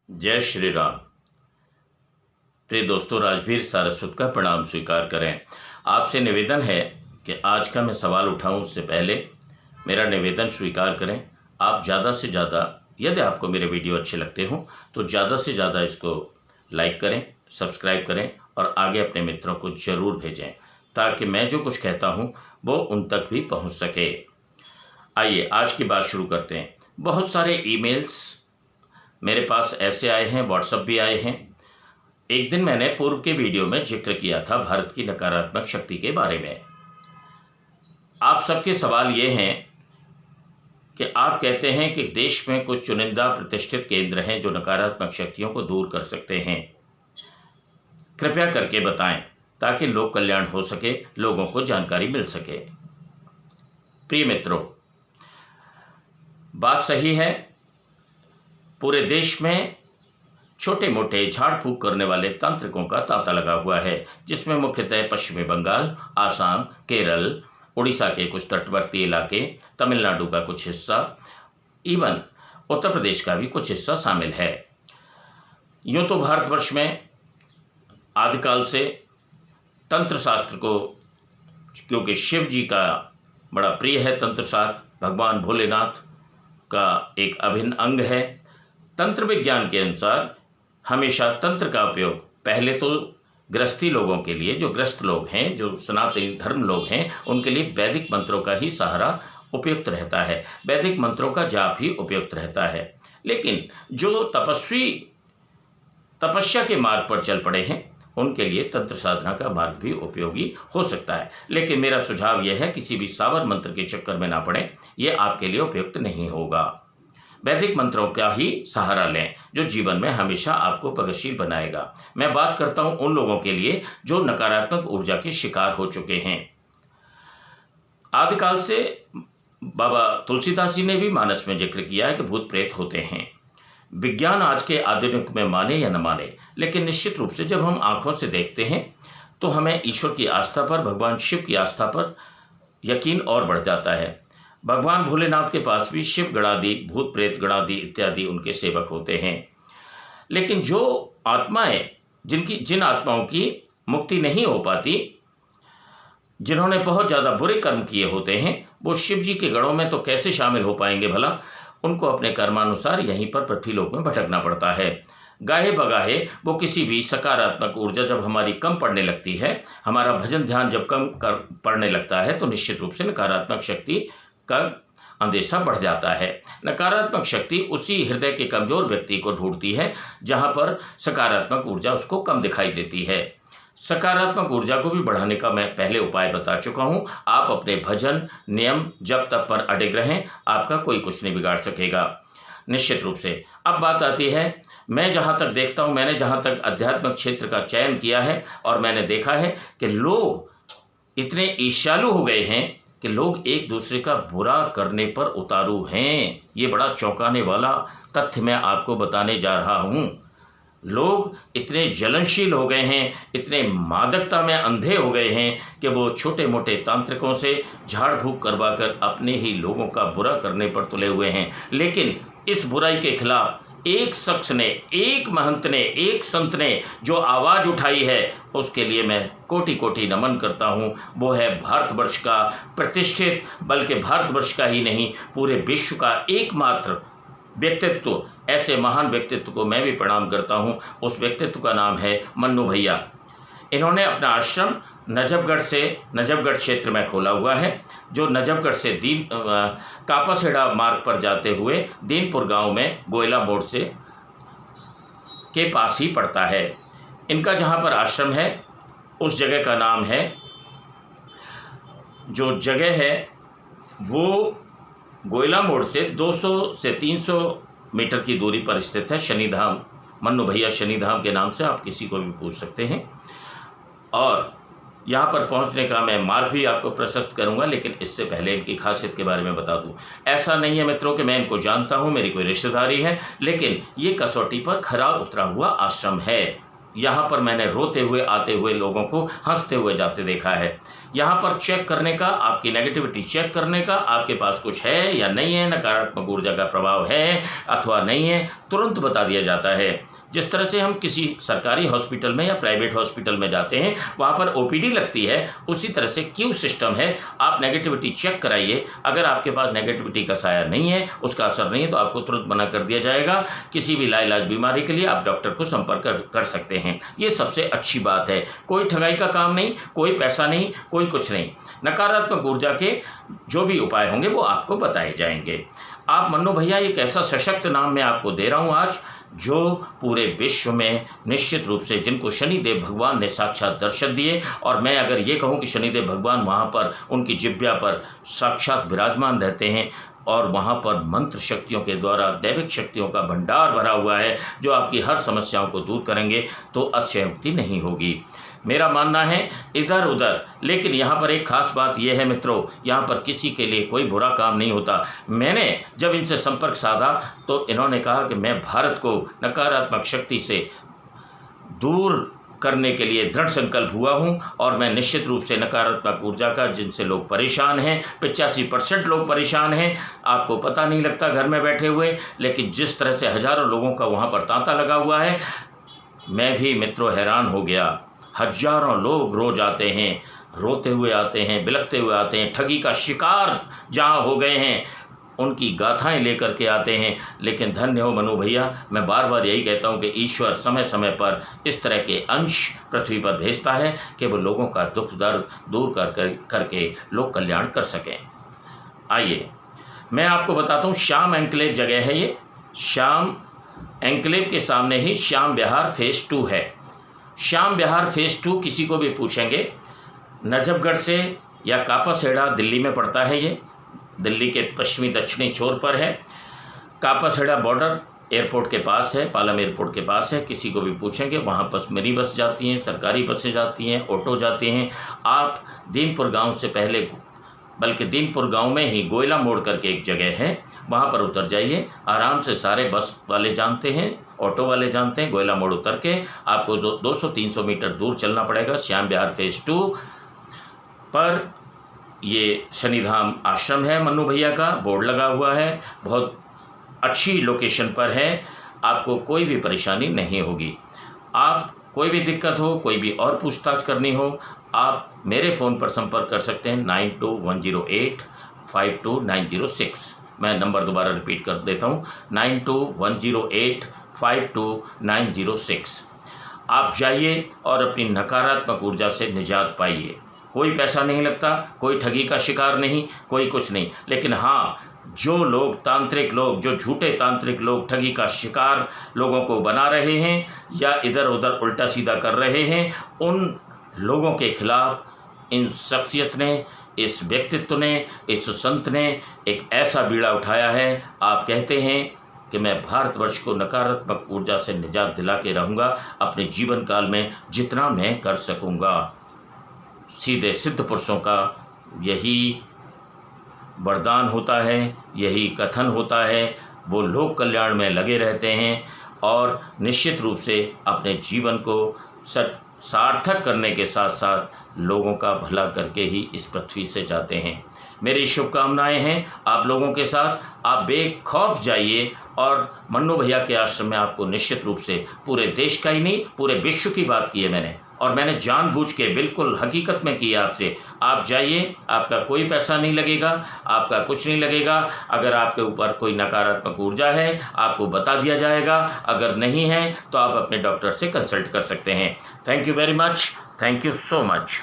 जय श्री राम। प्रिय दोस्तों, राजवीर सारस्वत का प्रणाम स्वीकार करें। आपसे निवेदन है कि आज का मैं सवाल उठाऊं उससे पहले मेरा निवेदन स्वीकार करें। आप ज़्यादा से ज़्यादा, यदि आपको मेरे वीडियो अच्छे लगते हों तो ज़्यादा से ज़्यादा इसको लाइक करें, सब्सक्राइब करें और आगे अपने मित्रों को ज़रूर भेजें ताकि मैं जो कुछ कहता हूं वो उन तक भी पहुंच सके। आइए आज की बात शुरू करते हैं। बहुत सारे ईमेल्स मेरे पास ऐसे आए हैं, व्हाट्सएप भी आए हैं। एक दिन मैंने पूर्व के वीडियो में जिक्र किया था भारत की नकारात्मक शक्ति के बारे में। आप सबके सवाल ये हैं कि आप कहते हैं कि देश में कुछ चुनिंदा प्रतिष्ठित केंद्र हैं जो नकारात्मक शक्तियों को दूर कर सकते हैं। कृपया करके बताएं ताकि लोक कल्याण हो सके, लोगों को जानकारी मिल सके। प्रिय मित्रों, बात सही है, पूरे देश में छोटे मोटे झाड़ फूक करने वाले तांत्रिकों का तांता लगा हुआ है, जिसमें मुख्यतः पश्चिमी बंगाल, आसाम, केरल, उड़ीसा के कुछ तटवर्ती इलाके, तमिलनाडु का कुछ हिस्सा, इवन उत्तर प्रदेश का भी कुछ हिस्सा शामिल है। यूँ तो भारतवर्ष में आदिकाल से तंत्र शास्त्र को, क्योंकि शिव जी का बड़ा प्रिय है तंत्र शास्त्र, भगवान भोलेनाथ का एक अभिन्न अंग है। तंत्र विज्ञान के अनुसार हमेशा तंत्र का उपयोग पहले तो गृहस्थी लोगों के लिए, जो ग्रस्त लोग हैं, जो सनातनी धर्म लोग हैं, उनके लिए वैदिक मंत्रों का ही सहारा उपयुक्त रहता है, वैदिक मंत्रों का जाप ही उपयुक्त रहता है। लेकिन जो तपस्वी तपस्या के मार्ग पर चल पड़े हैं उनके लिए तंत्र साधना का मार्ग भी उपयोगी हो सकता है। लेकिन मेरा सुझाव यह है, किसी भी सावर मंत्र के चक्कर में ना पड़ें, यह आपके लिए उपयुक्त नहीं होगा। वैदिक मंत्रों का ही सहारा लें जो जीवन में हमेशा आपको प्रगतिशील बनाएगा। मैं बात करता हूं उन लोगों के लिए जो नकारात्मक ऊर्जा के शिकार हो चुके हैं। आदिकाल से बाबा तुलसीदास जी ने भी मानस में जिक्र किया है कि भूत प्रेत होते हैं। विज्ञान आज के आधुनिक में माने या न माने, लेकिन निश्चित रूप से जब हम आंखों से देखते हैं तो हमें ईश्वर की आस्था पर, भगवान शिव की आस्था पर यकीन और बढ़ जाता है। भगवान भोलेनाथ के पास भी शिव गणादि, भूत प्रेत गणादि इत्यादि उनके सेवक होते हैं। लेकिन जो आत्माएं, जिन आत्माओं की मुक्ति नहीं हो पाती, जिन्होंने बहुत ज़्यादा बुरे कर्म किए होते हैं, वो शिव जी के गणों में तो कैसे शामिल हो पाएंगे भला? उनको अपने कर्मानुसार यहीं पर पृथ्वीलोक में भटकना पड़ता है। गाहे बगाहे वो किसी भी सकारात्मक ऊर्जा जब हमारी कम पड़ने लगती है, हमारा भजन ध्यान जब कम पड़ने लगता है, तो निश्चित रूप से नकारात्मक शक्ति का अंदेशा बढ़ जाता है। नकारात्मक शक्ति उसी हृदय के कमजोर व्यक्ति को ढूंढती है जहां पर सकारात्मक ऊर्जा उसको कम दिखाई देती है। सकारात्मक ऊर्जा को भी बढ़ाने का मैं पहले उपाय बता चुका हूं। आप अपने भजन, नियम, जप तप पर अडिग रहें, आपका कोई कुछ नहीं बिगाड़ सकेगा निश्चित रूप से। अब बात आती है, मैं जहाँ तक देखता हूँ, मैंने जहाँ तक अध्यात्मक क्षेत्र का चयन किया है और मैंने देखा है कि लोग इतने ईर्ष्यालु हो गए हैं कि लोग एक दूसरे का बुरा करने पर उतारू हैं। ये बड़ा चौंकाने वाला तथ्य मैं आपको बताने जा रहा हूँ। लोग इतने जलनशील हो गए हैं, इतने मादकता में अंधे हो गए हैं कि वो छोटे मोटे तांत्रिकों से झाड़ फूक करवा कर अपने ही लोगों का बुरा करने पर तुले हुए हैं। लेकिन इस बुराई के खिलाफ एक शख्स ने, एक महंत ने, एक संत ने जो आवाज़ उठाई है, उसके लिए मैं कोटि कोटि नमन करता हूँ। वो है भारतवर्ष का प्रतिष्ठित, बल्कि भारतवर्ष का ही नहीं, पूरे विश्व का एकमात्र व्यक्तित्व, ऐसे महान व्यक्तित्व को मैं भी प्रणाम करता हूँ। उस व्यक्तित्व का नाम है मन्नू भैया। इन्होंने अपना आश्रम नजफगढ़ क्षेत्र में खोला हुआ है, जो नजफगढ़ से कापासेड़ा मार्ग पर जाते हुए दीनपुर गांव में गोयला मोड़ से के पास ही पड़ता है। इनका जहां पर आश्रम है उस जगह का नाम है, जो जगह है वो गोयला मोड़ से 200 से 300 मीटर की दूरी पर स्थित है। शनिधाम, मन्नू भैया शनिधाम के नाम से आप किसी को भी पूछ सकते हैं। और यहाँ पर पहुँचने का मैं मार्ग भी आपको प्रशस्त करूँगा, लेकिन इससे पहले इनकी खासियत के बारे में बता दूँ। ऐसा नहीं है मित्रों कि मैं इनको जानता हूँ, मेरी कोई रिश्तेदारी है, लेकिन ये कसौटी पर खरा उतरा हुआ आश्रम है। यहाँ पर मैंने रोते हुए आते हुए लोगों को हंसते हुए जाते देखा है। यहाँ पर चेक करने का, आपकी नेगेटिविटी चेक करने का, आपके पास कुछ है या नहीं है, नकारात्मक ऊर्जा का प्रभाव है अथवा नहीं है, तुरंत बता दिया जाता है। जिस तरह से हम किसी सरकारी हॉस्पिटल में या प्राइवेट हॉस्पिटल में जाते हैं, वहाँ पर ओपीडी लगती है, उसी तरह से क्यू सिस्टम है। आप नेगेटिविटी चेक कराइए, अगर आपके पास नेगेटिविटी का साया नहीं है, उसका असर नहीं है, तो आपको तुरंत मना कर दिया जाएगा। किसी भी लाइलाज बीमारी के लिए आप डॉक्टर को संपर्क कर सकते हैं। ये सबसे अच्छी बात है। कोई ठगाई का काम नहीं, कोई पैसा नहीं, कोई कुछ नहीं। नकारात्मक ऊर्जा के जो भी उपाय होंगे वो आपको बताए जाएंगे। आप मन्नू भैया, एक ऐसा सशक्त नाम मैं आपको दे रहा हूँ आज, जो पूरे विश्व में निश्चित रूप से, जिनको शनिदेव भगवान ने साक्षात दर्शन दिए, और मैं अगर ये कहूँ कि शनिदेव भगवान वहाँ पर उनकी जिह्वा पर साक्षात विराजमान रहते हैं और वहाँ पर मंत्र शक्तियों के द्वारा दैविक शक्तियों का भंडार भरा हुआ है जो आपकी हर समस्याओं को दूर करेंगे, तो अतिशयोक्ति नहीं होगी। मेरा मानना है इधर उधर, लेकिन यहाँ पर एक खास बात यह है मित्रों, यहाँ पर किसी के लिए कोई बुरा काम नहीं होता। मैंने जब इनसे संपर्क साधा तो इन्होंने कहा कि मैं भारत को नकारात्मक शक्ति से दूर करने के लिए दृढ़ संकल्प हुआ हूं, और मैं निश्चित रूप से नकारात्मक ऊर्जा का, जिनसे लोग परेशान हैं, 85% लोग परेशान हैं, आपको पता नहीं लगता घर में बैठे हुए, लेकिन जिस तरह से हज़ारों लोगों का वहाँ पर तांता लगा हुआ है, मैं भी मित्रों हैरान हो गया। हजारों लोग रोज आते हैं, रोते हुए आते हैं, बिलखते हुए आते हैं, ठगी का शिकार जहाँ हो गए हैं उनकी गाथाएं लेकर के आते हैं। लेकिन धन्य हो मनु भैया, मैं बार बार यही कहता हूं कि ईश्वर समय समय पर इस तरह के अंश पृथ्वी पर भेजता है कि वो लोगों का दुख दर्द दूर करके लोक कल्याण कर सकें। आइए मैं आपको बताता हूं, श्याम एन्क्लेव जगह है ये। श्याम एन्क्लेव के सामने ही श्याम विहार फेज़ 2 है। श्याम विहार फेज़ 2 किसी को भी पूछेंगे, नजफगढ़ से या कापासेड़ा दिल्ली में पड़ता है। ये दिल्ली के पश्चिमी दक्षिणी छोर पर है। कापासेड़ा बॉर्डर एयरपोर्ट के पास है, पालम एयरपोर्ट के पास है। किसी को भी पूछेंगे, वहाँ पर मिनी बस जाती हैं, सरकारी बसें जाती हैं, ऑटो जाते हैं। आप दीनपुर गांव से पहले, बल्कि दीनपुर गांव में ही गोयला मोड़ करके एक जगह है, वहाँ पर उतर जाइए। आराम से सारे बस वाले जानते हैं, ऑटो वाले जानते हैं। गोयला मोड़ उतर के आपको 200-300 मीटर दूर चलना पड़ेगा। श्याम विहार फेज़ 2 पर ये शनिधाम आश्रम है मन्नू भैया का, बोर्ड लगा हुआ है। बहुत अच्छी लोकेशन पर है, आपको कोई भी परेशानी नहीं होगी। आप कोई भी दिक्कत हो, कोई भी और पूछताछ करनी हो, आप मेरे फ़ोन पर संपर्क कर सकते हैं 9210852906। मैं नंबर दोबारा रिपीट कर देता हूँ, 9210852906। आप जाइए और अपनी नकारात्मक ऊर्जा से निजात पाइए। कोई पैसा नहीं लगता, कोई ठगी का शिकार नहीं, कोई कुछ नहीं। लेकिन हाँ, जो लोग तांत्रिक लोग, जो झूठे तांत्रिक लोग ठगी का शिकार लोगों को बना रहे हैं या इधर उधर उल्टा सीधा कर रहे हैं, उन लोगों के खिलाफ इन शख्सियत ने, इस व्यक्तित्व ने, इस संत ने एक ऐसा बीड़ा उठाया है। आप कहते हैं कि मैं भारतवर्ष को नकारात्मक ऊर्जा से निजात दिला के रहूँगा अपने जीवन काल में जितना मैं कर सकूँगा। सीधे सिद्ध पुरुषों का यही वरदान होता है, यही कथन होता है। वो लोक कल्याण में लगे रहते हैं और निश्चित रूप से अपने जीवन को सार्थक करने के साथ साथ लोगों का भला करके ही इस पृथ्वी से जाते हैं। मेरी शुभकामनाएं हैं आप लोगों के साथ। आप बेखौफ जाइए और मन्नू भैया के आश्रम में आपको निश्चित रूप से पूरे देश का ही नहीं, पूरे विश्व की बात की है मैंने, और मैंने जानबूझ के बिल्कुल हकीकत में किया आपसे। आप जाइए, आपका कोई पैसा नहीं लगेगा, आपका कुछ नहीं लगेगा। अगर आपके ऊपर कोई नकारात्मक ऊर्जा है आपको बता दिया जाएगा, अगर नहीं है तो आप अपने डॉक्टर से कंसल्ट कर सकते हैं। Thank you very much, thank you so much.